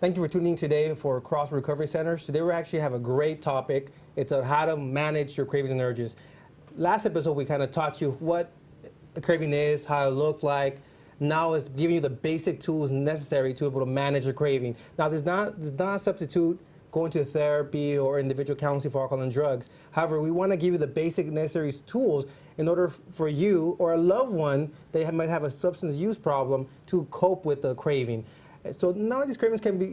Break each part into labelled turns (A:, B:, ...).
A: Thank you for tuning in today for Crossroads Recovery Centers. Today we actually have a great topic. It's on how to manage your cravings and urges. Last episode we kind of taught you what a craving is, how it looked like. Now it's giving you the basic tools necessary to be able to manage your craving. Now there's not a substitute going to therapy or individual counseling for alcohol and drugs. However, we want to give you the basic necessary tools in order for you or a loved one that might have a substance use problem to cope with the craving. So none of these cravings can be,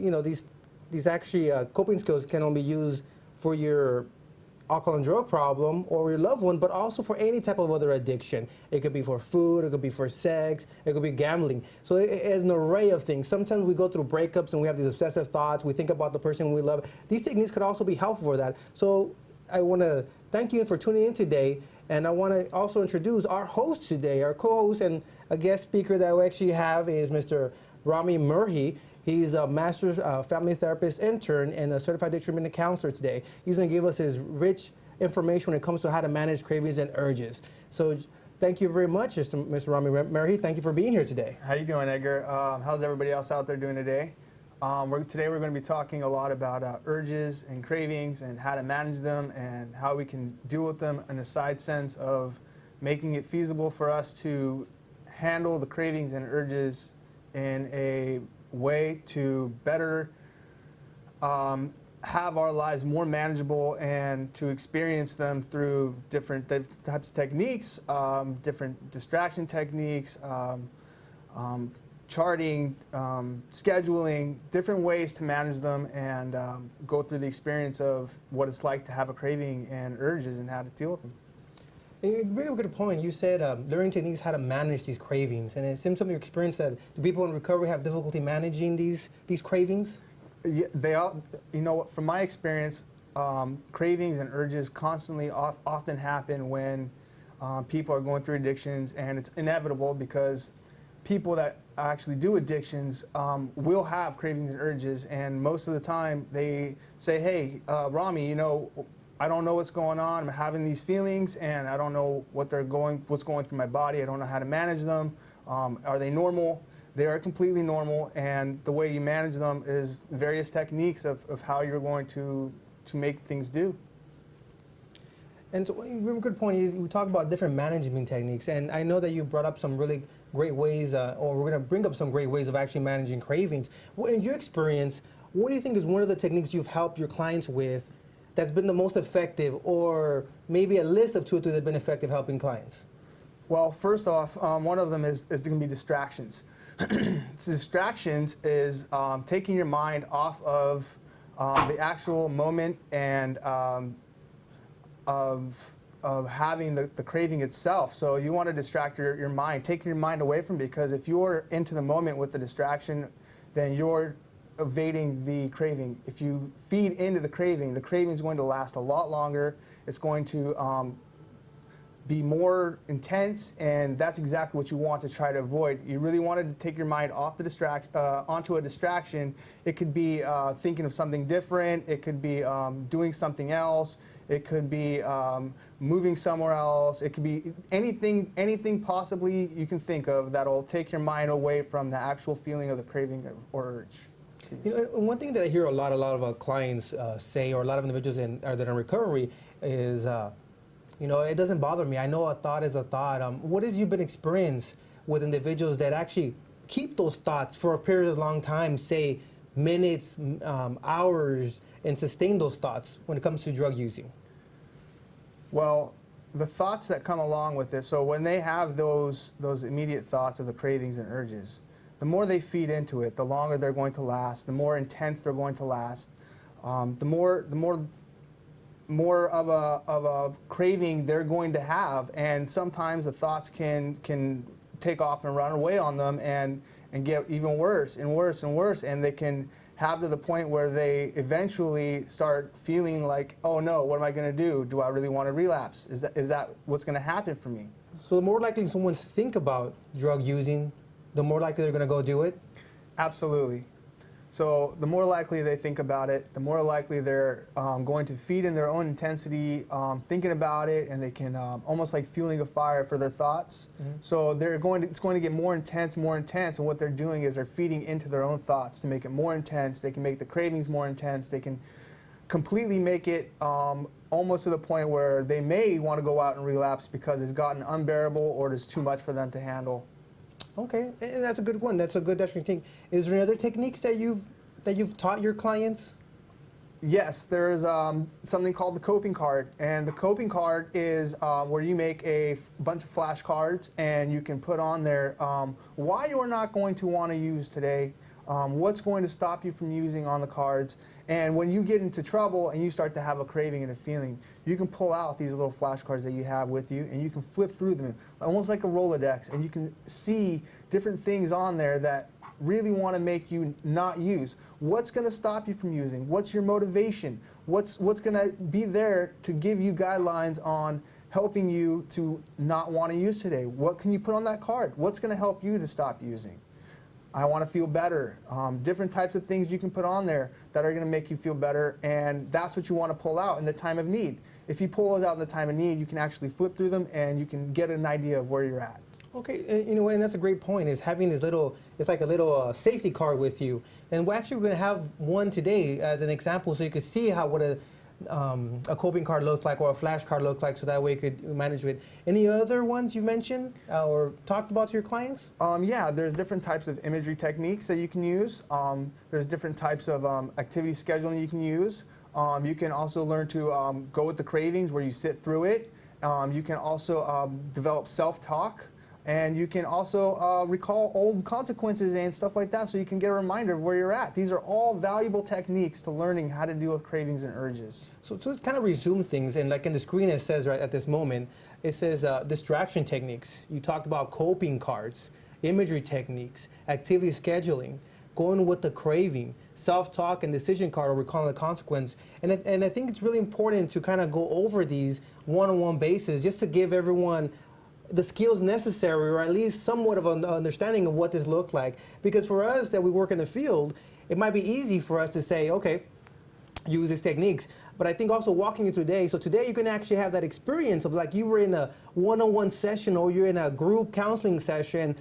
A: these actually coping skills can only be used for your alcohol and drug problem or your loved one, but also for any type of other addiction. It could be for food, it could be for sex, it could be gambling. So it has an array of things. Sometimes we go through breakups and we have these obsessive thoughts, we think about the person we love. These techniques could also be helpful for that. So I want to thank you for tuning in today, and I want to also introduce our host today, our co-host and a guest speaker that we actually have is Mr. Rami Murhi. He's a master's family therapist intern and a certified treatment counselor today. He's going to give us his rich information when it comes to how to manage cravings and urges. So thank you very much, Mr. Rami Murhi. Thank you for being here today.
B: How you doing, Edgar? How's everybody else out there doing today? Today we're going to be talking a lot about urges and cravings and how to manage them and how we can deal with them in a side sense of making it feasible for us to handle the cravings and urges in a way to better have our lives more manageable and to experience them through different types of techniques, different distraction techniques, charting, scheduling, different ways to manage them and go through the experience of what it's like to have a craving and urges and how to deal with them.
A: And you bring up a good point. You said learning techniques how to manage these cravings, and it seems from your experience that do people in recovery have difficulty managing these cravings?
B: Yeah, they all. You know, from my experience, cravings and urges constantly often happen when people are going through addictions, and it's inevitable because people that actually do addictions will have cravings and urges, and most of the time they say, "Hey, Rami, I don't know what's going on. I'm having these feelings, and I don't know what's going through my body. I don't know how to manage them. Are they normal?" They are completely normal, and the way you manage them is various techniques of how you're going to make things do.
A: And so, a good point is we talk about different management techniques, and I know that you brought up some really great ways, or we're going to bring up some great ways of actually managing cravings. In your experience, what do you think is one of the techniques you've helped your clients with that's been the most effective, or maybe a list of 2 or 3 that have been effective helping clients?
B: Well, first off, one of them is going to be distractions. Distractions is taking your mind off of the actual moment and of having the craving itself. So you want to distract your mind, take your mind away from it, because if you're into the moment with the distraction, then you're evading the craving. If you feed into the craving is going to last a lot longer. It's going to be more intense, and that's exactly what you want to try to avoid. You really wanted to take your mind off the onto a distraction. It could be thinking of something different. It could be doing something else. It could be moving somewhere else. It could be anything possibly you can think of that'll take your mind away from the actual feeling of the craving or urge.
A: One thing that I hear a lot of clients say, or a lot of individuals that are in recovery, is, it doesn't bother me. I know a thought is a thought. What has you been experienced with individuals that actually keep those thoughts for a period of long time, say minutes, hours, and sustain those thoughts when it comes to drug using?
B: Well, the thoughts that come along with it, so when they have those immediate thoughts of the cravings and urges, the more they feed into it, the longer they're going to last, the more intense they're going to last, the more of a craving they're going to have, and sometimes the thoughts can take off and run away on them and get even worse and worse and worse, and they can have to the point where they eventually start feeling like, oh no, what am I going to do? Do I really want to relapse? Is that what's going to happen for me?
A: So the more likely someone think about drug using, the more likely they're going to go do it?
B: Absolutely. So the more likely they think about it, the more likely they're going to feed in their own intensity, thinking about it, and they can almost like fueling a fire for their thoughts. So it's going to get more intense, and what they're doing is they're feeding into their own thoughts to make it more intense. They can make the cravings more intense. They can completely make it almost to the point where they may want to go out and relapse because it's gotten unbearable or there's too much for them to handle.
A: Okay, and that's a good one. That's a good technique. Is there any other techniques that you've taught your clients?
B: Yes, there's something called the coping card, and the coping card is where you make a bunch of flashcards and you can put on there why you're not going to want to use today, what's going to stop you from using on the cards, and when you get into trouble and you start to have a craving and a feeling, you can pull out these little flashcards that you have with you and you can flip through them, almost like a Rolodex, and you can see different things on there that really want to make you not use. What's going to stop you from using? What's your motivation? What's going to be there to give you guidelines on helping you to not want to use today? What can you put on that card? What's going to help you to stop using? I want to feel better. Different types of things you can put on there that are going to make you feel better, and that's what you want to pull out in the time of need. If you pull those out in the time of need, you can actually flip through them and you can get an idea of where you're at.
A: Okay, and that's a great point, is having this little, it's like a little safety card with you. And we're actually going to have one today as an example so you could see how what a coping card looks like or a flash card looks like, so that way you could manage with. Any other ones you've mentioned or talked about to your clients?
B: Yeah, there's different types of imagery techniques that you can use. There's different types of activity scheduling you can use. You can also learn to go with the cravings where you sit through it. You can also develop self-talk. And you can also recall old consequences and stuff like that so you can get a reminder of where you're at. These are all valuable techniques to learning how to deal with cravings and urges.
A: So to kind of resume things, and like in the screen it says right at this moment, it says distraction techniques. You talked about coping cards, imagery techniques, activity scheduling, going with the craving, self-talk and decision card or recalling the consequence. And I think it's really important to kind of go over these one-on-one basis just to give everyone the skills necessary, or at least somewhat of an understanding of what this looks like. Because for us that we work in the field, it might be easy for us to say, okay, use these techniques. But I think also walking you through today, so today you're gonna actually have that experience of like you were in a one-on-one session or you're in a group counseling session,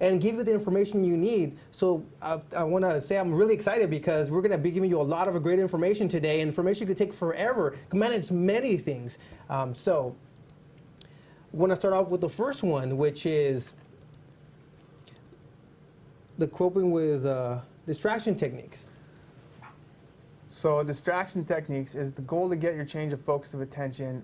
A: and give you the information you need. So I wanna say I'm really excited because we're gonna be giving you a lot of great information today, information you could take forever, can manage many things. So I want to start off with the first one, which is the coping with distraction techniques.
B: So distraction techniques is the goal to get your change of focus of attention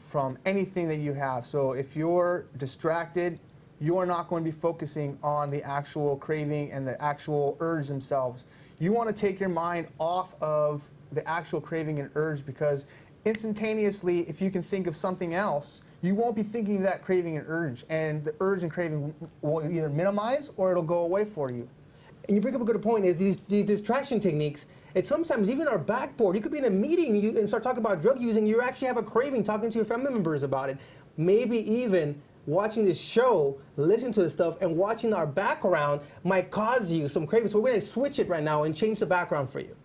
B: from anything that you have. So if you're distracted, you are not going to be focusing on the actual craving and the actual urge themselves. You want to take your mind off of the actual craving and urge, because instantaneously, if you can think of something else, you won't be thinking of that craving and urge, and the urge and craving will either minimize or it'll go away for you.
A: And you bring up a good point, is these distraction techniques, it's sometimes even our backboard. You could be in a meeting and start talking about drug using, you actually have a craving, talking to your family members about it. Maybe even watching this show, listening to this stuff, and watching our background might cause you some cravings. So we're gonna switch it right now and change the background for you.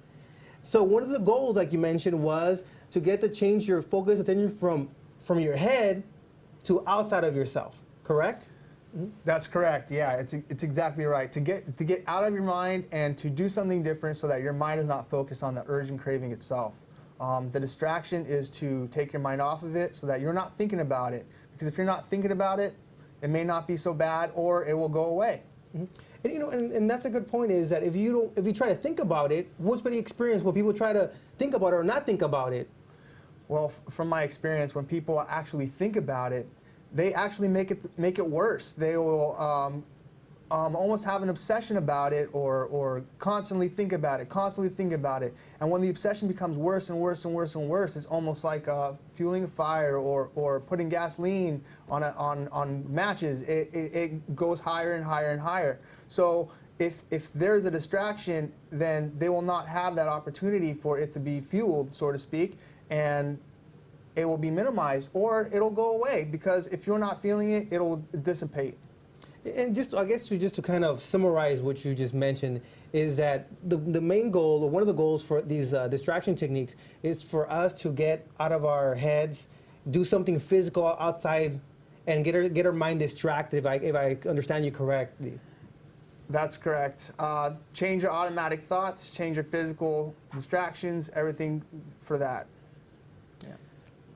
A: So one of the goals, like you mentioned, was to get to change your focus attention from your head to outside of yourself, correct? Mm-hmm.
B: That's correct. Yeah, it's exactly right. To get out of your mind and to do something different so that your mind is not focused on the urge and craving itself. The distraction is to take your mind off of it so that you're not thinking about it. Because if you're not thinking about it, it may not be so bad, or it will go away.
A: Mm-hmm. And that's a good point, is that if you try to think about it, what's been the experience when people try to think about it or not think about it?
B: Well, from my experience, when people actually think about it, they actually make it worse. They will almost have an obsession about it, or constantly think about it, And when the obsession becomes worse and worse and worse and worse, it's almost like fueling a fire or putting gasoline on matches. It goes higher and higher and higher. So if there's a distraction, then they will not have that opportunity for it to be fueled, so to speak, and it will be minimized, or it'll go away, because if you're not feeling it, it'll dissipate.
A: And just, I guess, just to kind of summarize what you just mentioned, is that the main goal, or one of the goals for these distraction techniques, is for us to get out of our heads, do something physical outside, and get our mind distracted. If I understand you correctly.
B: That's correct. Change your automatic thoughts, change your physical distractions, everything for that. Yeah.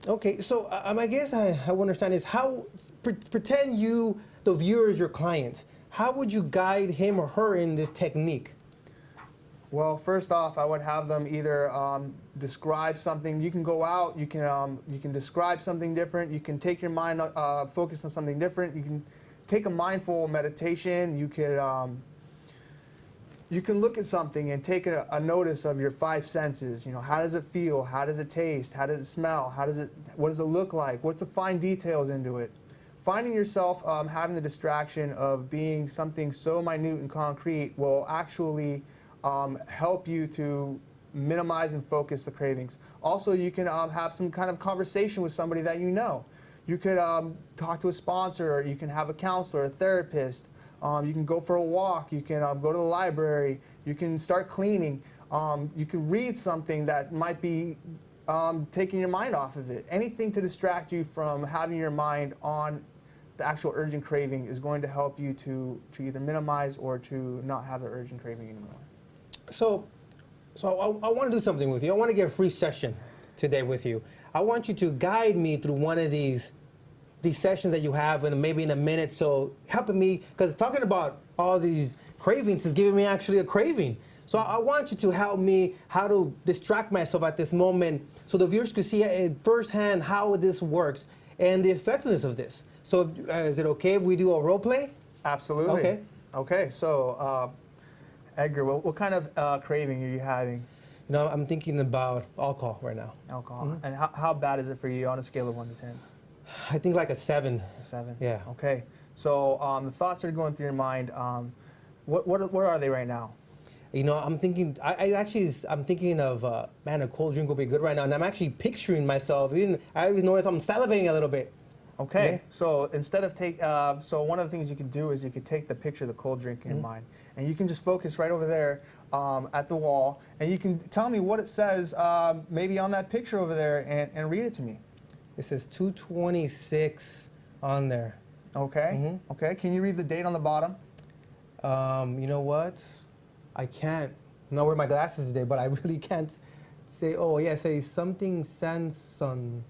A: Okay, so I guess I understand is how, pretend you, the viewer, is your client. How would you guide him or her in this technique?
B: Well, first off, I would have them either describe something. You can go out, you can describe something different, you can take your mind, focus on something different, you can take a mindful meditation, you can look at something and take a notice of your 5 senses. You know, how does it feel? How does it taste? How does it smell? What does it look like? What's the fine details into it? Finding yourself having the distraction of being something so minute and concrete will actually help you to minimize and focus the cravings. Also, you can have some kind of conversation with somebody that you know. You could talk to a sponsor, or you can have a counselor, a therapist. You can go for a walk. You can go to the library. You can start cleaning. You can read something that might be taking your mind off of it. Anything to distract you from having your mind on the actual urgent craving is going to help you to either minimize or to not have the urgent craving anymore.
A: So I want to do something with you. I want to get a free session today with you. I want you to guide me through one of these sessions that you have, and maybe in a minute. So helping me, because talking about all these cravings is giving me actually a craving. So I want you to help me how to distract myself at this moment, so the viewers could see firsthand how this works and the effectiveness of this. So is it okay if we do a role play?
B: Absolutely.
A: Okay.
B: Okay. So Edgar, what kind of craving are you having?
A: You know, I'm thinking about alcohol right now.
B: Alcohol. Mm-hmm. And how bad is it for you on a scale of 1 to 10?
A: I think like a 7.
B: 7.
A: Yeah.
B: Okay. So the thoughts that are going through your mind, what are they right now?
A: You know, I'm thinking. I'm thinking of man, a cold drink would be good right now, and I'm actually picturing myself. I always notice I'm salivating a little bit.
B: Okay.
A: Yeah.
B: So instead of so one of the things you could do is you could take the picture of the cold drink in your mind, and you can just focus right over there at the wall, and you can tell me what it says maybe on that picture over there, and read it to me.
A: It says 226 on there.
B: Okay. Okay. Can you read the date on the bottom?
A: You know what? I can't. I'm not wearing my glasses today, but I really can't say. Oh yeah, say something Sanson,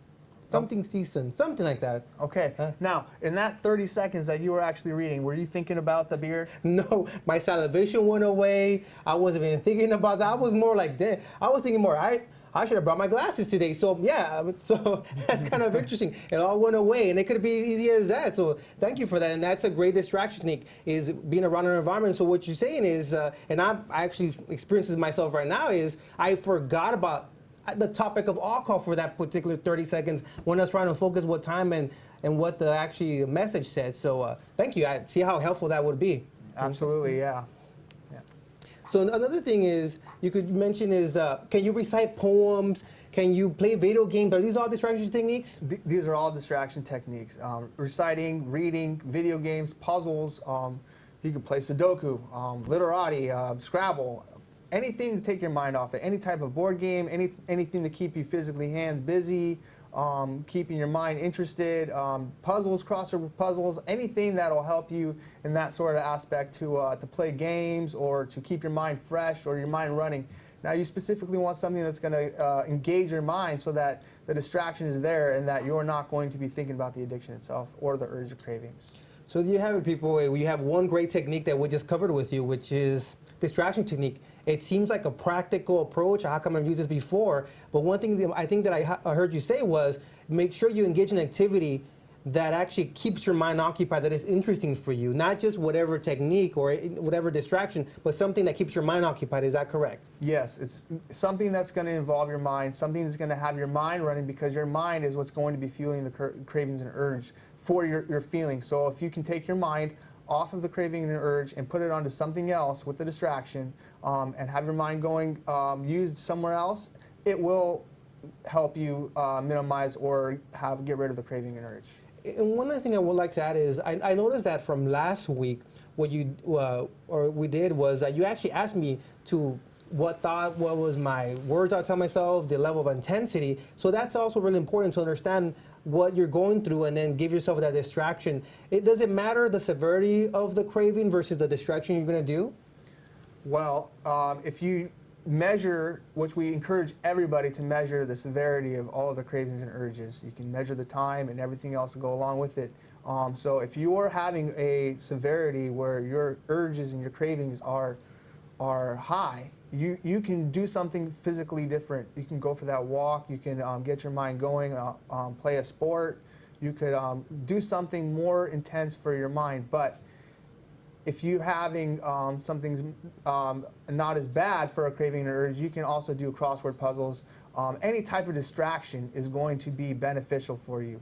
A: something season, something like that.
B: Okay. Now, in that 30 seconds that you were actually reading, were you thinking about the beer?
A: No, my salivation went away. I wasn't even thinking about that. I was more like, damn. I was thinking more. I should have brought my glasses today. So yeah, so that's kind of interesting. It all went away, and it could be easy as that. So thank you for that, and that's a great distraction technique, is being around an environment. So what you're saying is, and I actually experiencing this myself right now, is I forgot about the topic of alcohol for that particular 30 seconds when I was trying to focus what time and what the actually message said. So thank you. I see how helpful that would be.
B: Absolutely, yeah.
A: So another thing is you could mention is, can you recite poems? Can you play video games? Are these all distraction techniques?
B: These are all distraction techniques. Reciting, reading, video games, puzzles. You can play Sudoku, Literati, Scrabble, anything to take your mind off it. Any type of board game, anything to keep you physically hands busy, keeping your mind interested, puzzles, crossword puzzles, anything that will help you in that sort of aspect to play games or to keep your mind fresh or your mind running. Now, you specifically want something that's going to engage your mind so that the distraction is there and that you're not going to be thinking about the addiction itself or the urge or cravings.
A: So you have it, people. We have one great technique that we just covered with you, which is distraction technique. It seems like a practical approach. How come I've used this before? But one thing that I think that I heard you say was make sure you engage in activity that actually keeps your mind occupied, that is interesting for you. Not just whatever technique or whatever distraction, but something that keeps your mind occupied. Is that correct?
B: Yes, it's something that's going to involve your mind, something that's going to have your mind running, because your mind is what's going to be fueling the cravings and urge for your feelings. So if you can take your mind off of the craving and urge and put it onto something else with the distraction, and have your mind going used somewhere else, it will help you minimize or get rid of the craving and urge.
A: And one last thing I would like to add is I noticed that from last week, what you or we did was you actually asked me to what was my words I would tell myself, the level of intensity. So that's also really important to understand what you're going through and then give yourself that distraction. Does it matter the severity of the craving versus the distraction you're going to do?
B: Well, if you measure, which we encourage everybody to measure the severity of all of the cravings and urges. You can measure the time and everything else to go along with it. So if you are having a severity where your urges and your cravings are high, you can do something physically different. You can go for that walk. You can get your mind going, play a sport. You could do something more intense for your mind. But if you're having something not as bad for a craving and urge, you can also do crossword puzzles. Any type of distraction is going to be beneficial for you.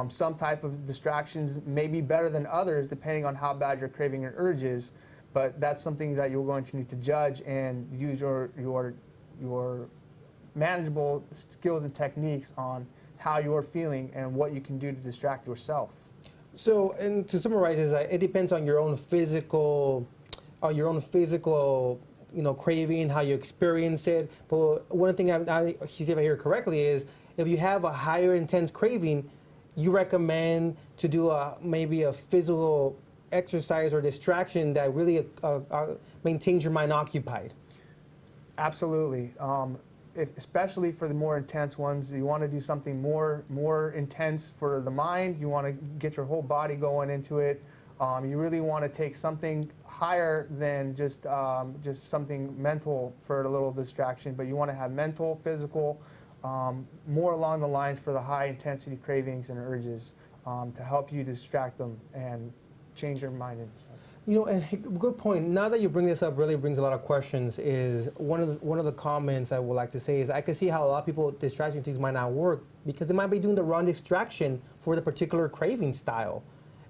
B: Some type of distractions may be better than others depending on how bad your craving and urge is, but that's something that you're going to need to judge and use your manageable skills and techniques on how you're feeling and what you can do to distract yourself.
A: So, and to summarize, it depends on your own physical, craving, how you experience it. But one thing see if I hear it correctly is, if you have a higher intense craving, you recommend to do maybe a physical exercise or distraction that really maintains your mind occupied.
B: Absolutely. Especially for the more intense ones, you want to do something more intense for the mind. You want to get your whole body going into it. You really want to take something higher than just something mental for a little distraction, but you want to have mental, physical, more along the lines for the high intensity cravings and urges to help you distract them and change your mind and stuff.
A: And good point. Now that you bring this up, really brings a lot of questions. Is one of the comments I would like to say is I can see how a lot of people distraction techniques might not work because they might be doing the wrong distraction for the particular craving style.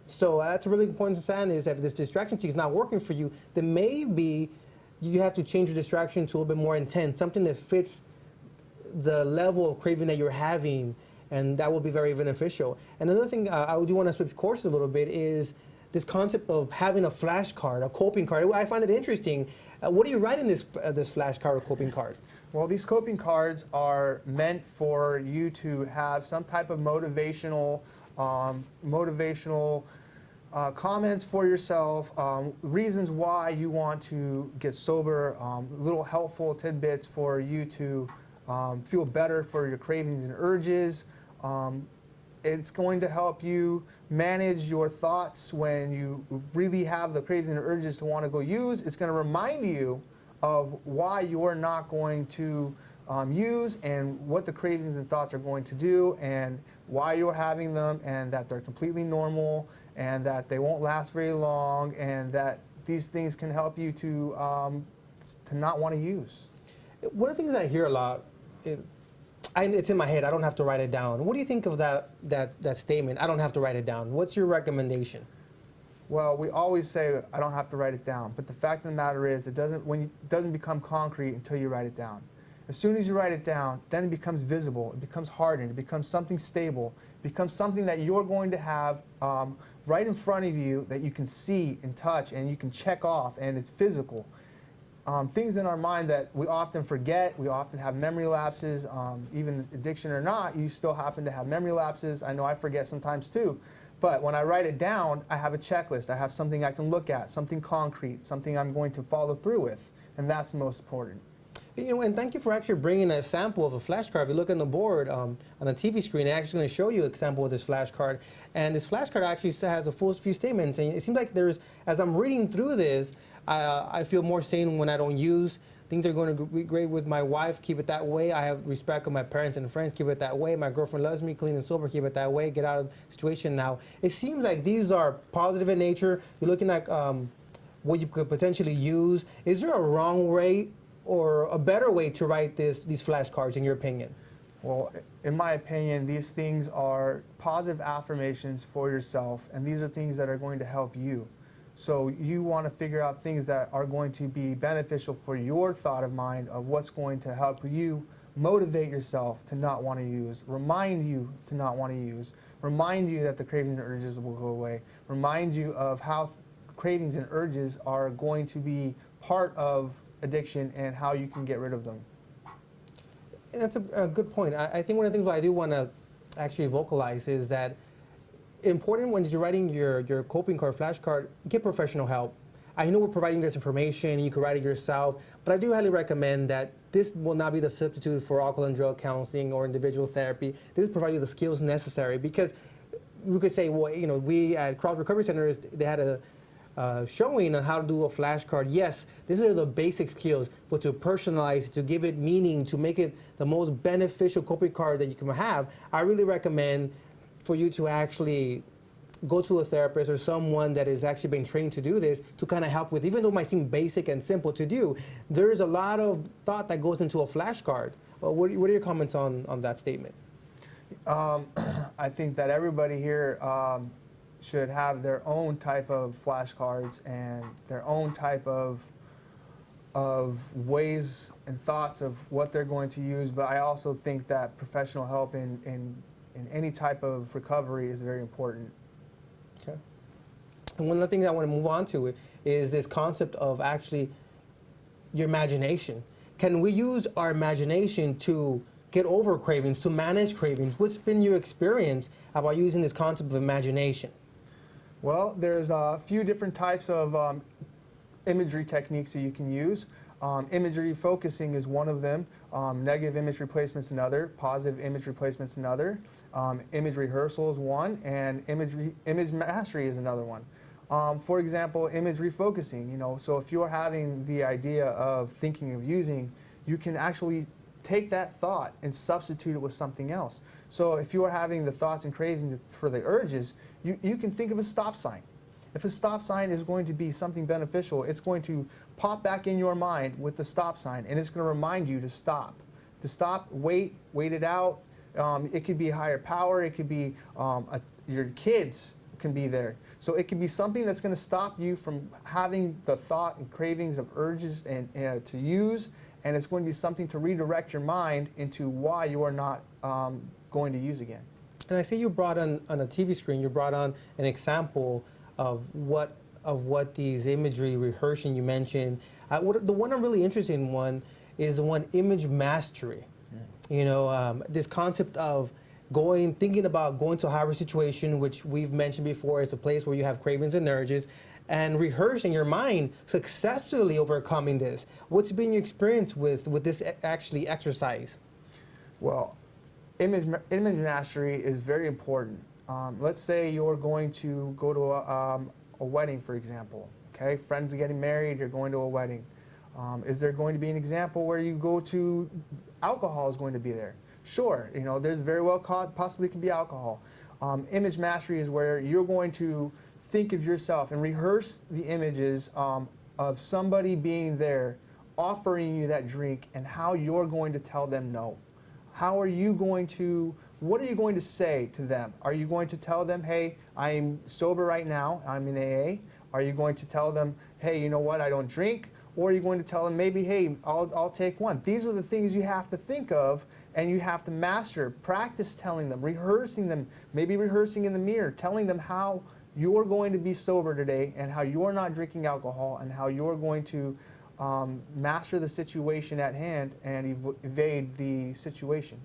A: So that's a really important to understand is that if this distraction technique is not working for you, then maybe you have to change your distraction to a little bit more intense, something that fits the level of craving that you're having, and that will be very beneficial. And another thing I do want to switch courses a little bit is this concept of having a flashcard, a coping card. I find it interesting. What do you write in this flashcard or coping card?
B: Well, these coping cards are meant for you to have some type of motivational comments for yourself, reasons why you want to get sober, little helpful tidbits for you to feel better for your cravings and urges. It's going to help you manage your thoughts when you really have the cravings and urges to want to go use. It's going to remind you of why you're not going to use and what the cravings and thoughts are going to do and why you're having them and that they're completely normal and that they won't last very long and that these things can help you to not want to use.
A: One of the things I hear a lot, it's in my head, I don't have to write it down. What do you think of that statement, I don't have to write it down? What's your recommendation?
B: Well, we always say, I don't have to write it down. But the fact of the matter is, it doesn't become concrete until you write it down. As soon as you write it down, then it becomes visible, it becomes hardened, it becomes something stable, it becomes something that you're going to have right in front of you that you can see and touch and you can check off, and it's physical. Things in our mind that we often forget, we often have memory lapses, even addiction or not, you still happen to have memory lapses. I know I forget sometimes too. But when I write it down, I have a checklist. I have something I can look at, something concrete, something I'm going to follow through with, and that's the most important.
A: And thank you for actually bringing a sample of a flashcard. If you look on the board on the TV screen, it's actually going to show you a sample of this flashcard. And this flashcard actually has a full few statements. And it seems like as I'm reading through this, I feel more sane when I don't use. Things are going to be great with my wife, keep it that way. I have respect of my parents and friends, keep it that way. My girlfriend loves me, clean and sober, keep it that way. Get out of the situation now. It seems like these are positive in nature. You're looking at what you could potentially use. Is there a wrong way or a better way to write these flashcards, in your opinion?
B: Well, in my opinion, these things are positive affirmations for yourself, and these are things that are going to help you. So you want to figure out things that are going to be beneficial for your thought of mind of what's going to help you motivate yourself to not want to use, remind you to not want to use, remind you that the cravings and urges will go away, remind you of how cravings and urges are going to be part of addiction and how you can get rid of them.
A: And that's a good point. I think one of the things I do want to actually vocalize is that important when you're writing your coping card, flashcard, get professional help. I know we're providing this information, you can write it yourself, but I do highly recommend that this will not be the substitute for alcohol and drug counseling or individual therapy. This will provide you the skills necessary, because we could say, well, we at Crossroads Recovery Centers, they had a showing on how to do a flashcard. Yes, these are the basic skills, but to personalize, to give it meaning, to make it the most beneficial coping card that you can have, I really recommend for you to actually go to a therapist or someone that is actually been trained to do this to kind of help with, even though it might seem basic and simple to do, there's a lot of thought that goes into a flashcard. What are your comments on that statement?
B: I think that everybody here should have their own type of flashcards and their own type of ways and thoughts of what they're going to use, but I also think that professional help in any type of recovery is very important.
A: Okay. And one of the things I want to move on to is this concept of actually your imagination. Can we use our imagination to get over cravings, to manage cravings? What's been your experience about using this concept of imagination?
B: Well, there's a few different types of imagery techniques that you can use. Imagery focusing is one of them. Negative image replacement's another. Positive image replacement's another. Image rehearsal is one, and image mastery is another one. For example, image refocusing. So if you're having the idea of thinking of using, you can actually take that thought and substitute it with something else. So if you are having the thoughts and cravings for the urges, you can think of a stop sign. If a stop sign is going to be something beneficial, it's going to pop back in your mind with the stop sign, and it's going to remind you to stop. To stop, wait it out. It could be higher power. It could be your kids can be there. So it could be something that's going to stop you from having the thought and cravings of urges and to use, and it's going to be something to redirect your mind into why you are not going to use again.
A: And I see you brought on a TV screen, you brought on an example of what these imagery rehearsing you mentioned. The one I'm really interested in is the one image mastery. This concept of thinking about going to a higher situation, which we've mentioned before, is a place where you have cravings and urges, and rehearsing your mind successfully overcoming this. What's been your experience with this actually exercise?
B: Well, image mastery is very important. Let's say you're going to go to a wedding, for example. Okay, friends are getting married, you're going to a wedding. Is there going to be an example where you go to alcohol is going to be there? Sure, there's very well possibly could be alcohol. Image mastery is where you're going to think of yourself and rehearse the images of somebody being there, offering you that drink, and how you're going to tell them no. What are you going to say to them? Are you going to tell them, hey, I'm sober right now, I'm in AA? Are you going to tell them, hey, you know what, I don't drink? Or are you going to tell them, maybe, hey, I'll take one? These are the things you have to think of, and you have to master, practice telling them, rehearsing them, maybe rehearsing in the mirror, telling them how you're going to be sober today and how you're not drinking alcohol and how you're going to master the situation at hand and evade the situation.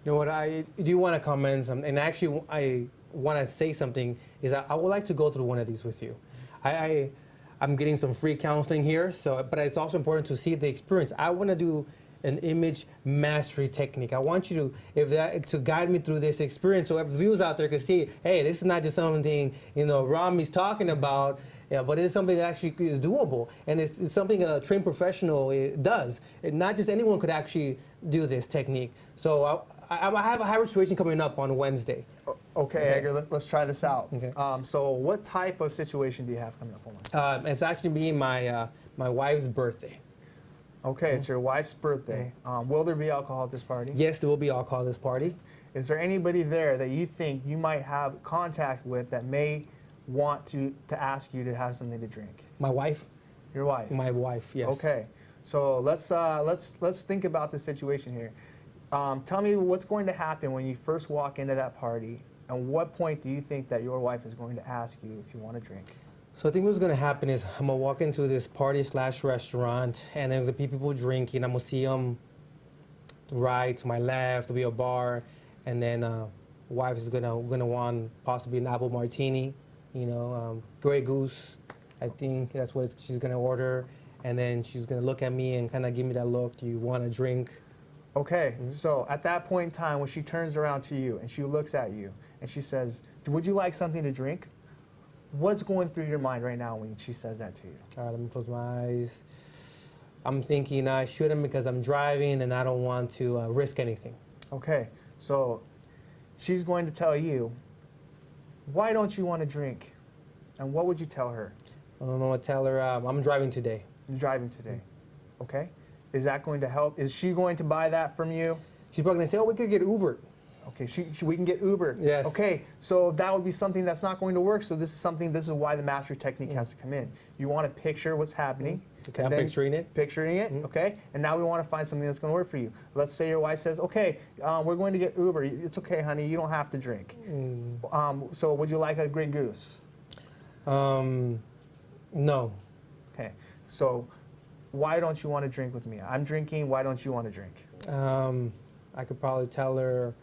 A: You know what, I do want to comment, and actually I want to say something, is that I would like to go through one of these with you. I'm getting some free counseling here, but it's also important to see the experience. I want to do an image mastery technique. I want you to guide me through this experience, so viewers out there can see, hey, this is not just something Rami's talking about, but it's something that actually is doable, and it's something a trained professional does. Not just anyone could actually do this technique. So I have a higher situation coming up on Wednesday.
B: Okay, Edgar, let's try this out.
A: Okay.
B: So what type of situation do you have coming up on Wednesday?
A: It's actually being my wife's birthday.
B: Okay, it's your wife's birthday. Will there be alcohol at this party?
A: Yes, there will be alcohol at this party.
B: Is there anybody there that you think you might have contact with that may want to ask you to have something to drink?
A: My wife.
B: Your wife?
A: My wife, yes.
B: Okay, so let's think about this situation here. Tell me what's going to happen when you first walk into that party, and what point do you think that your wife is going to ask you if you want to drink?
A: So I think what's gonna happen is I'm gonna walk into this party slash restaurant, and there's gonna be people drinking. I'm gonna see them right to my left. There'll be a bar, and then wife is gonna want possibly an apple martini, Grey Goose. I think that's what she's gonna order, and then she's gonna look at me and kind of give me that look. Do you want a drink?
B: Okay, so at that point in time, when she turns around to you and she looks at you and she says, "Would you like something to drink?" What's going through your mind right now when she says that to you?
A: All right, let me close my eyes. I'm thinking I shouldn't because I'm driving and I don't want to risk anything.
B: Okay, so she's going to tell you, "Why don't you want to drink?" And what would you tell her?
A: I'm gonna tell her I'm driving today.
B: You're driving today. Okay, is that going to help? Is she going to buy that from you?
A: She's probably gonna say, "Oh, we could get Uber."
B: Okay, we can get Uber.
A: Yes.
B: Okay, so that would be something that's not going to work. So this is why the mastery technique has to come in. You want to picture what's happening.
A: Okay,
B: and
A: I'm
B: then
A: picturing it.
B: Picturing it, okay? And now we want to find something that's going to work for you. Let's say your wife says, "Okay, we're going to get Uber. It's okay, honey, you don't have to drink." So would you like a Grey Goose?
A: No.
B: Okay, so why don't you want to drink with me? I'm drinking, why don't you want to drink?
A: I could probably tell her,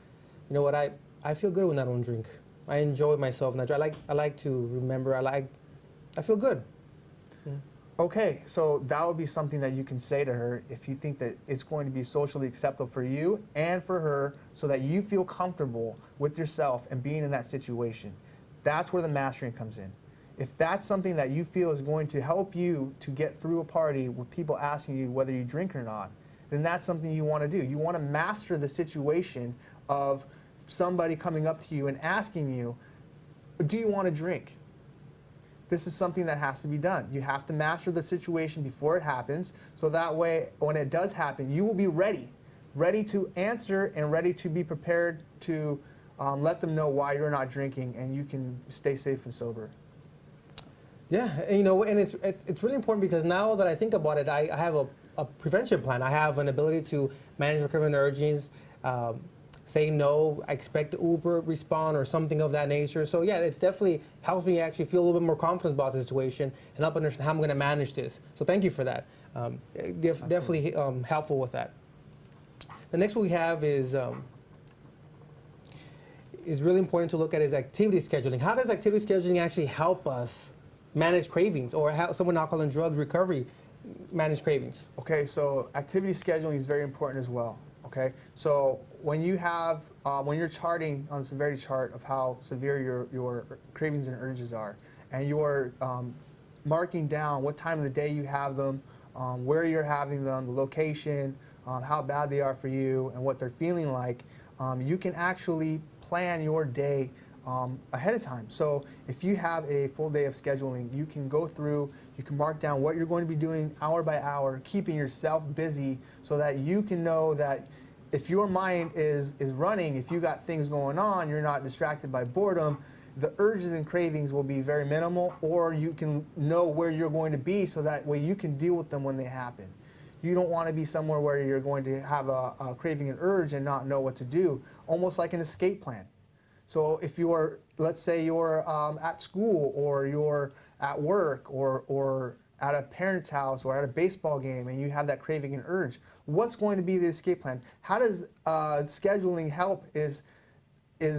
A: you know what, I feel good when I don't drink. I enjoy myself and I like to remember, I feel good.
B: Okay, so that would be something that you can say to her if you think that it's going to be socially acceptable for you and for her, so that you feel comfortable with yourself and being in that situation. That's where the mastering comes in. If that's something that you feel is going to help you to get through a party with people asking you whether you drink or not, then that's something you want to do. You want to master the situation of somebody coming up to you and asking you, "Do you want to drink?" This is something that has to be done. You have to master the situation before it happens, so that way, when it does happen, you will be ready to answer and ready to be prepared to let them know why you're not drinking, and you can stay safe and sober.
A: Yeah, and it's really important because now that I think about it, I have a prevention plan. I have an ability to manage recurrent urges, say no, I expect the Uber respond or something of that nature. So yeah, it's definitely helps me actually feel a little bit more confident about the situation and help understand how I'm going to manage this. So thank you for that. Definitely helpful with that. The next one we have is really important to look at is activity scheduling. How does activity scheduling actually help us manage cravings, or how someone in alcohol and drugs recovery manage cravings?
B: Okay, so activity scheduling is very important as well. Okay, so when you have when you're charting on the severity chart of how severe your cravings and urges are, and you're marking down what time of the day you have them, where you're having them, the location, how bad they are for you, and what they're feeling like, you can actually plan your day ahead of time. So if you have a full day of scheduling, you can go through, you can mark down what you're going to be doing hour by hour, keeping yourself busy so that you can know that if your mind is running, if you got things going on, you're not distracted by boredom, the urges and cravings will be very minimal, or you can know where you're going to be so that way you can deal with them when they happen. You don't want to be somewhere where you're going to have a craving and urge and not know what to do, almost like an escape plan. So if you're, let's say you're at school, or you're at work, or at a parent's house, or at a baseball game, and you have that craving and urge, what's going to be the escape plan? How does scheduling help is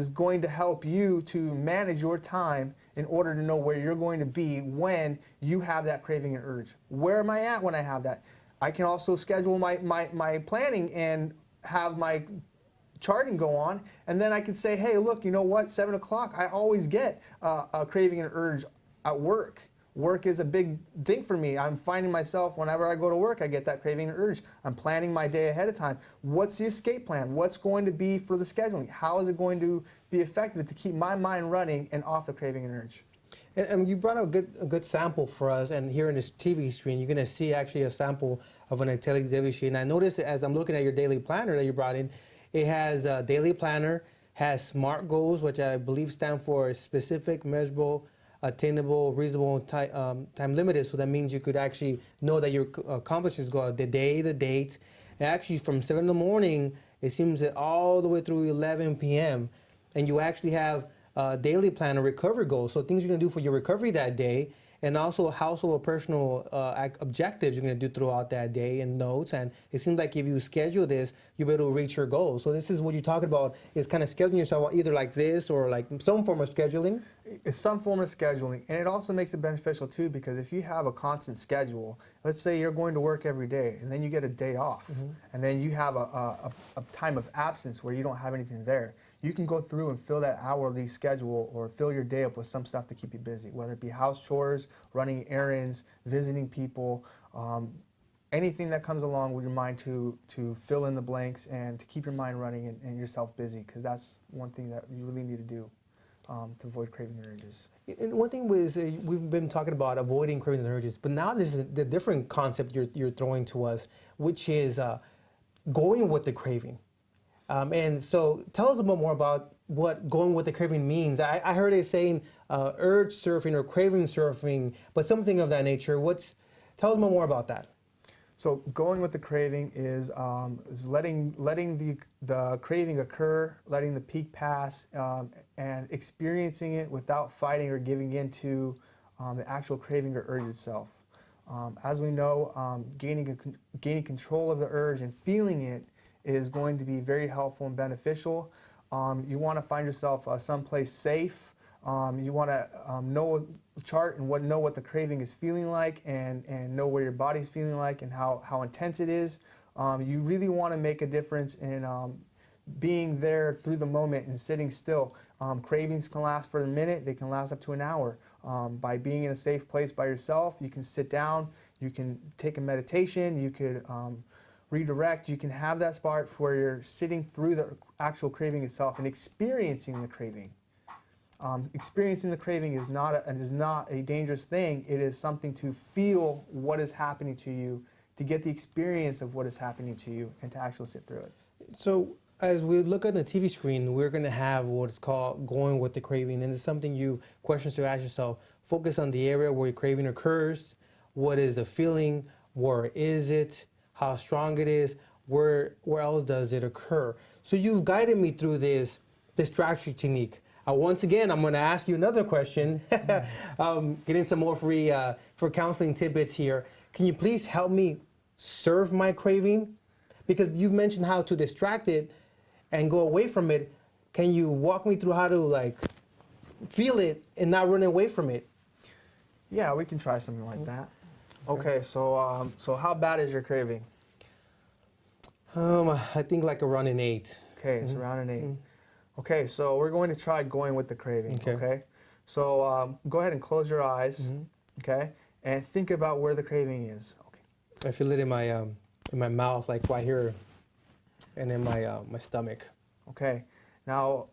B: going to help you to manage your time in order to know where you're going to be when you have that craving and urge. Where am I at when I have that? I can also schedule my planning and have my charting go on, and then I can say, hey, look, you know what, 7 o'clock, I always get a craving and urge at work. Work is a big thing for me. I'm finding myself, whenever I go to work, I get that craving and urge. I'm planning my day ahead of time. What's the escape plan? What's going to be for the scheduling? How is it going to be effective to keep my mind running and off the craving and urge?
A: And you brought up a good sample for us, and here in this TV screen, you're going to see actually a sample of an activity sheet. And I noticed as I'm looking at your daily planner that you brought in, it has a daily planner, has SMART goals, which I believe stand for specific, measurable, attainable, reasonable, time limited. So that means you could actually know that you're accomplishing this goal, the day, the date, And actually, from 7 in the morning, it seems that all the way through 11 p.m. And you actually have a daily plan of recovery goals. So things you're going to do for your recovery that day, and also household or personal objectives you're going to do throughout that day and notes. And it seems like if you schedule this, you'll be able to reach your goals. So this is what you're talking about, is kind of scheduling yourself either like this or like some form of scheduling.
B: It's some form of scheduling, and it also makes it beneficial too, because if you have a constant schedule, let's say you're going to work every day and then you get a day off, and then you have a time of absence where you don't have anything there. You can go through and fill that hourly schedule or fill your day up with some stuff to keep you busy, whether it be house chores, running errands, visiting people, anything that comes along with your mind to fill in the blanks and to keep your mind running and yourself busy, because that's one thing that you really need to do to avoid craving and urges.
A: And one thing was, we've been talking about avoiding cravings and urges, but now this is the different concept you're throwing to us, which is going with the craving. And so tell us a bit more about what going with the craving means. I heard it saying urge surfing or craving surfing, but something of that nature. Tell us a bit more about that.
B: So going with the craving is letting the craving occur, letting the peak pass, and experiencing it without fighting or giving in to the actual craving or urge itself. As we know, gaining control of the urge and feeling it is going to be very helpful and beneficial. You want to find yourself someplace safe. You want to chart and know what the craving is feeling like, and know where your body's feeling like and how intense it is. You really want to make a difference in being there through the moment and sitting still. Cravings can last for a minute, they can last up to an hour. By being in a safe place by yourself, you can sit down, you can take a meditation, you could redirect, you can have that spot where you're sitting through the actual craving itself and experiencing the craving. Experiencing the craving is not a dangerous thing. It is something to feel what is happening to you, to get the experience of what is happening to you, and to actually sit through it.
A: So as we look at the TV screen, we're going to have what's called going with the craving, and it's something questions to ask yourself. Focus on the area where your craving occurs. What is the feeling? Where is it? How strong it is? Where else does it occur? So you've guided me through this distraction technique. Once again, I'm going to ask you another question, getting some more free for counseling tidbits here. Can you please help me serve my craving? Because you've mentioned how to distract it and go away from it. Can you walk me through how to feel it and not run away from it?
B: Yeah, we can try something like that. Okay, so how bad is your craving?
A: I think like around an 8.
B: Okay, it's around an 8. Okay, so we're going to try going with the craving, okay? So go ahead and close your eyes, okay? And think about where the craving is. Okay.
A: I feel it in my mouth, like right here, and in my stomach.
B: Okay. Now,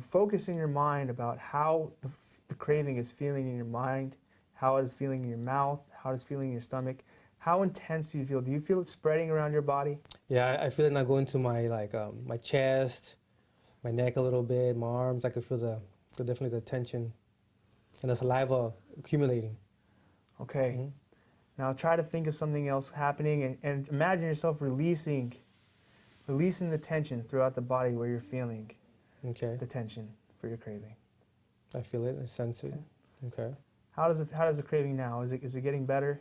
B: focus in your mind about how the craving is feeling in your mind, how it is feeling in your mouth, how it is feeling in your stomach. How intense do you feel? Do you feel it spreading around your body?
A: Yeah, I feel it now going to my my chest, my neck a little bit, my arms. I can feel definitely the tension and the saliva accumulating.
B: Okay. Now try to think of something else happening and imagine yourself releasing the tension throughout the body where you're feeling the tension for your craving.
A: I feel it. I sense it. Okay.
B: How does the craving now? Is it getting better?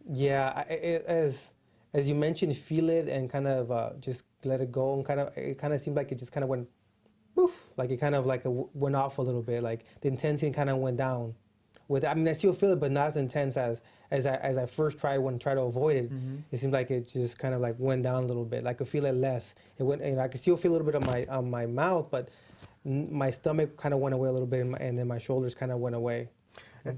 A: Yeah, as you mentioned, feel it and kind of just let it go, and it kind of seemed like it just kind of went poof, like it kind of went off a little bit, like the intensity kind of went down. I still feel it, but not as intense as I first tried to avoid it. It seemed like it just kind of went down a little bit. I could feel it less. It went, and I could still feel a little bit on my mouth, but my stomach kind of went away a little bit, and then my shoulders kind of went away.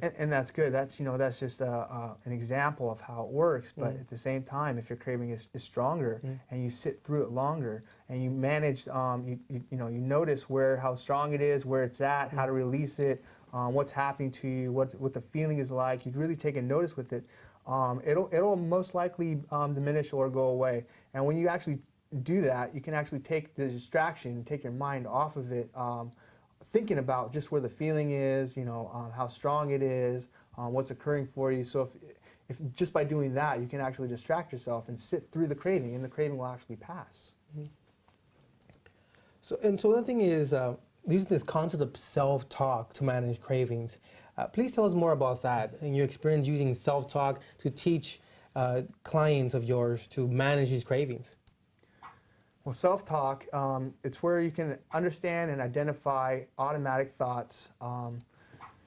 B: And that's good. That's just an example of how it works. But at the same time, if your craving is stronger and you sit through it longer and you manage, you notice how strong it is, where it's at, how to release it, what's happening to you, what the feeling is like. You'd really take a notice with it. It'll most likely diminish or go away. And when you actually do that, you can actually take the distraction, take your mind off of it. Thinking about just where the feeling is, how strong it is, what's occurring for you. So if just by doing that, you can actually distract yourself and sit through the craving, and the craving will actually pass.
A: So the thing is, using this concept of self-talk to manage cravings. Please tell us more about that and your experience using self-talk to teach clients of yours to manage these cravings.
B: Well, self-talk, it's where you can understand and identify automatic thoughts.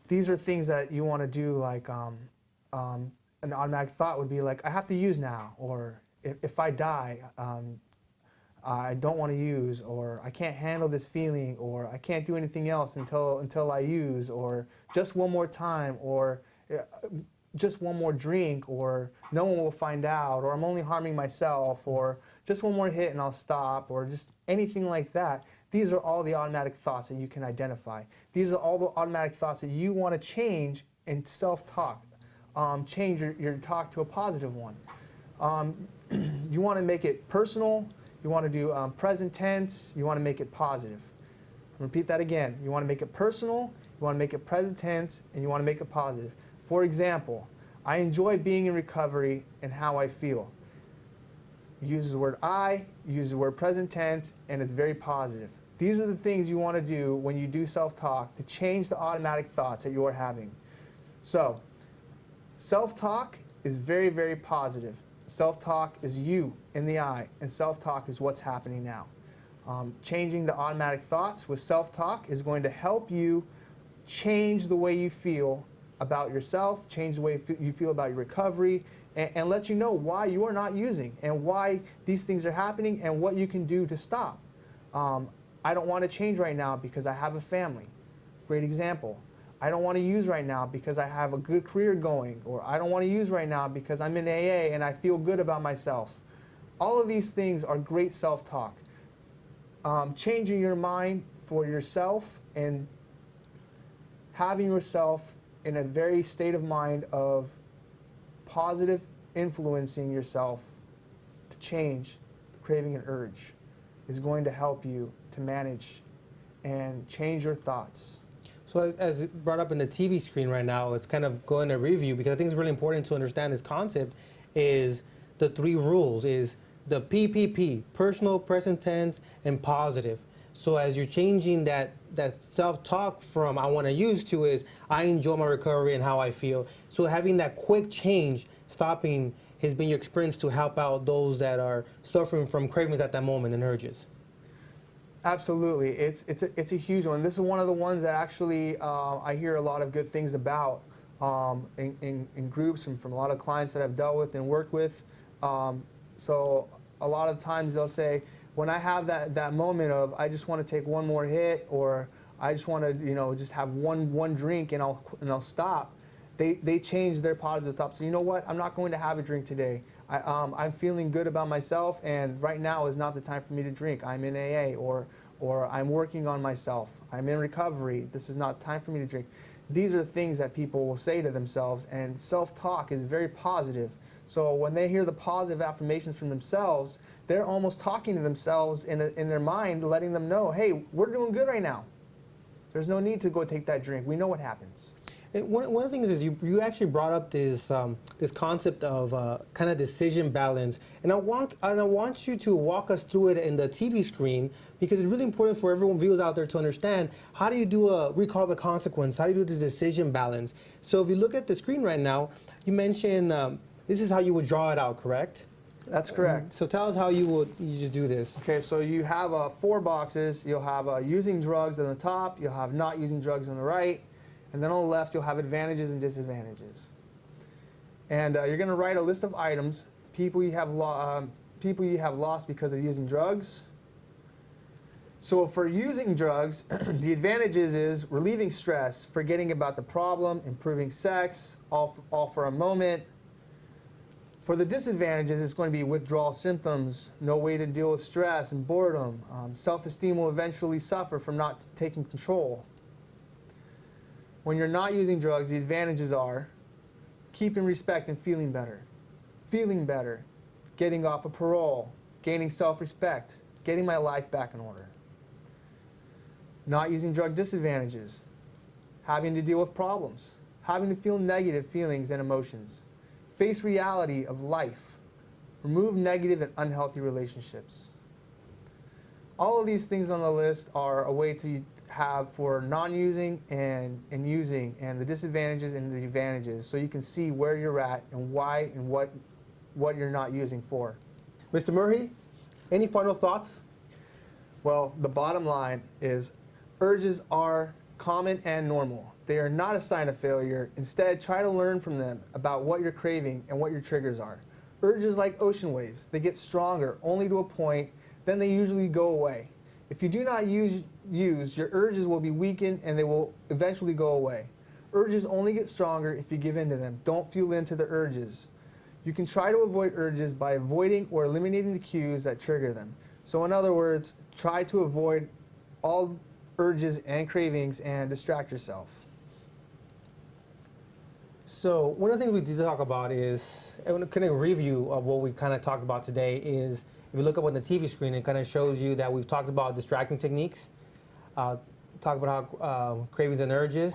B: These are things that you want to do, like an automatic thought would be like, I have to use now, or if I die, I don't want to use, or I can't handle this feeling, or I can't do anything else until I use, or just one more time, or just one more drink, or no one will find out, or I'm only harming myself, or just one more hit and I'll stop, or just anything like that. These are all the automatic thoughts that you can identify. These are all the automatic thoughts that you want to change in self-talk. Change your talk to a positive one. You want to make it personal. You want to do present tense. You want to make it positive. Repeat that again. You want to make it personal. You want to make it present tense, and you want to make it positive. For example, I enjoy being in recovery and how I feel. Use the word I, use the word present tense, and it's very positive. These are the things you want to do when you do self-talk to change the automatic thoughts that you're having. So, self-talk is very, very positive. Self-talk is you in the I, and self-talk is what's happening now. Changing the automatic thoughts with self-talk is going to help you change the way you feel about yourself, change the way you feel about your recovery, and let you know why you are not using and why these things are happening and what you can do to stop. I don't want to change right now because I have a family. Great example. I don't want to use right now because I have a good career going, or I don't want to use right now because I'm in AA and I feel good about myself. All of these things are great self-talk. Changing your mind for yourself and having yourself in a very state of mind of positive influencing yourself to change the craving and urge is going to help you to manage and change your thoughts.
A: So as brought up in the TV screen right now, it's kind of going to review, because I think it's really important to understand this concept, is the 3 rules, is the PPP, personal, present tense, and positive. So as you're changing that self-talk from I want to use to is I enjoy my recovery and how I feel. So having that quick change, stopping, has been your experience to help out those that are suffering from cravings at that moment and urges.
B: Absolutely, it's a huge one. This is one of the ones that actually I hear a lot of good things about in groups and from a lot of clients that I've dealt with and worked with. So a lot of times they'll say, when I have that moment of I just want to take one more hit, or I just want to just have one drink and I'll stop, they change their positive thoughts. So you know what? I'm not going to have a drink today. I'm feeling good about myself, and right now is not the time for me to drink. I'm in AA, or I'm working on myself. I'm in recovery. This is not time for me to drink. These are things that people will say to themselves, and self-talk is very positive. So when they hear the positive affirmations from themselves, they're almost talking to themselves in their mind, letting them know, hey, we're doing good right now. There's no need to go take that drink. We know what happens.
A: And one of the things is you actually brought up this this concept of kind of decision balance, and I want you to walk us through it in the TV screen, because it's really important for everyone viewers out there to understand how do you do a recall the consequence, how do you do this decision balance. So if you look at the screen right now, you mentioned this is how you would draw it out, correct?
B: That's correct.
A: So tell us how you just do this.
B: Okay, so you have 4 boxes. You'll have using drugs on the top. You'll have not using drugs on the right. And then on the left, you'll have advantages and disadvantages. And you're going to write a list of items, people you have lost because of using drugs. So for using drugs, the advantages is relieving stress, forgetting about the problem, improving sex, all for a moment. For the disadvantages, it's going to be withdrawal symptoms, no way to deal with stress and boredom. Self-esteem will eventually suffer from not taking control. When you're not using drugs, the advantages are keeping respect and feeling better, getting off of parole, gaining self-respect, getting my life back in order. Not using drug disadvantages, having to deal with problems, having to feel negative feelings and emotions, Face reality of life. Remove negative and unhealthy relationships. All of these things on the list are a way to have for non-using and using, and the disadvantages and the advantages, so you can see where you're at and why and what you're not using for.
A: Mr. Murray, any final thoughts?
B: Well, the bottom line is urges are common and normal. They are not a sign of failure. Instead, try to learn from them about what you're craving and what your triggers are. Urges like ocean waves. They get stronger only to a point, then they usually go away. If you do not use, your urges will be weakened and they will eventually go away. Urges only get stronger if you give in to them. Don't fuel into the urges. You can try to avoid urges by avoiding or eliminating the cues that trigger them. So in other words, try to avoid all urges and cravings and distract yourself.
A: So one of the things we did talk about is, and kind of review of what we kind of talked about today is, if you look up on the TV screen, it kind of shows you that we've talked about distracting techniques, talk about how cravings and urges,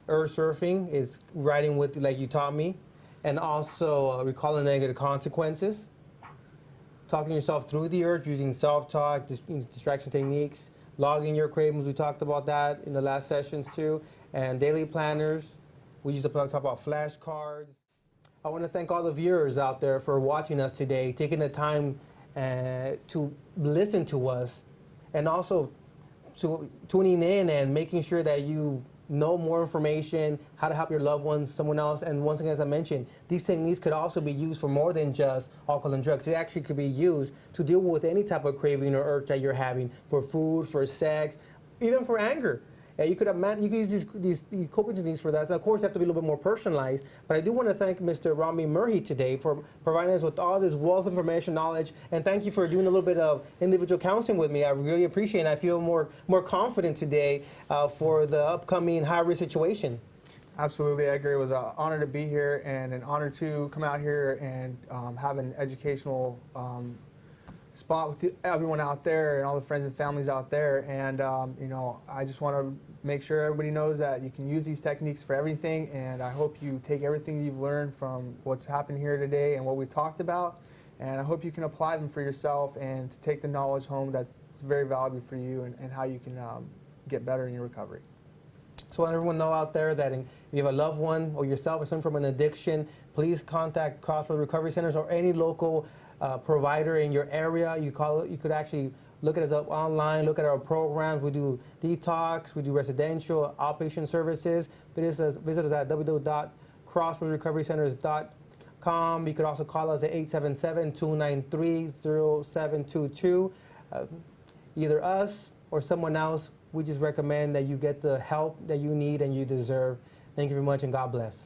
A: urge surfing is writing with, like you taught me, and also recalling negative consequences, talking yourself through the urge using self-talk, distraction techniques, logging your cravings, we talked about that in the last sessions too, and daily planners. We used to talk about flashcards. I want to thank all the viewers out there for watching us today, taking the time to listen to us, and also tuning in and making sure that you know more information, how to help your loved ones, someone else. And once again, as I mentioned, these techniques could also be used for more than just alcohol and drugs. It actually could be used to deal with any type of craving or urge that you're having, for food, for sex, even for anger. You could use these coping techniques for that. So of course, they have to be a little bit more personalized. But I do want to thank Mr. Rami Murray today for providing us with all this wealth of information, knowledge, and thank you for doing a little bit of individual counseling with me. I really appreciate it. I feel more confident today for the upcoming high-risk situation.
B: Absolutely, I agree. It was an honor to be here and an honor to come out here and have an educational spot with everyone out there and all the friends and families out there. And I just want to make sure everybody knows that you can use these techniques for everything, and I hope you take everything you've learned from what's happened here today and what we talked about, and I hope you can apply them for yourself and to take the knowledge home that's very valuable for you, and how you can get better in your recovery.
A: So I want everyone to know out there that if you have a loved one or yourself or someone from an addiction, please contact Crossroads Recovery Centers or any local provider in your area. You could actually look at us up online, look at our programs. We do detox, we do residential, outpatient services. Visit us at www.crossroadsrecoverycenters.com. You could also call us at 877-293-0722. Either us or someone else, we just recommend that you get the help that you need and you deserve. Thank you very much, and God bless.